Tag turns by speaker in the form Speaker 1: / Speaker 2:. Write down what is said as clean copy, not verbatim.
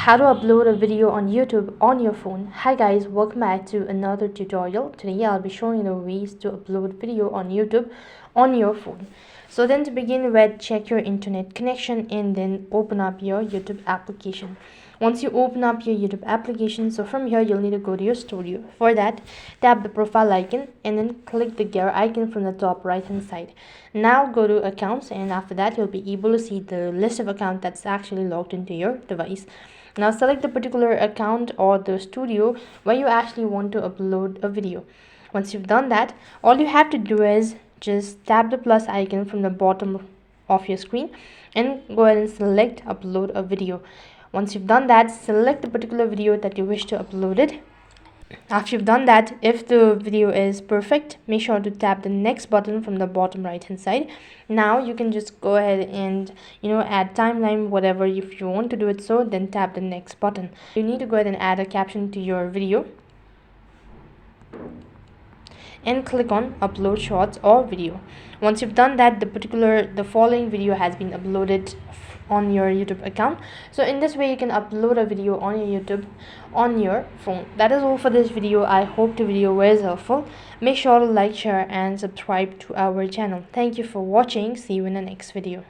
Speaker 1: how to upload a video on YouTube on your phone. Hi guys, welcome back to another tutorial. Today I'll be showing you the ways to upload video on YouTube on your phone. So then to begin with, check your internet connection and then open up your YouTube application. Once you open up your YouTube application, so from here you'll need to go to your studio. For that, tap the profile icon and then click the gear icon from the top right hand side. Now go to accounts, and after that you'll be able to see the list of accounts that's actually logged into your device. Now select the particular account or the studio where you actually want to upload a video. Once you've done that, all you have to do is just tap the plus icon from the bottom of your screen and go ahead and select upload a video. Once you've done that, select the particular video that you wish to upload it. After you've done that, if the video is perfect, make sure to tap the next button from the bottom right hand side. Now you can just go ahead and add timeline, whatever. If you want to do it, so then tap the next button. You need to go ahead and add a caption to your video and click on upload shorts or video. Once you've done that, the following video has been uploaded on your YouTube account. So in this way you can upload a video on your YouTube on your phone. That is all for this video. I hope the video was helpful. Make sure to like, share and subscribe to our channel. Thank you for watching. See you in the next video.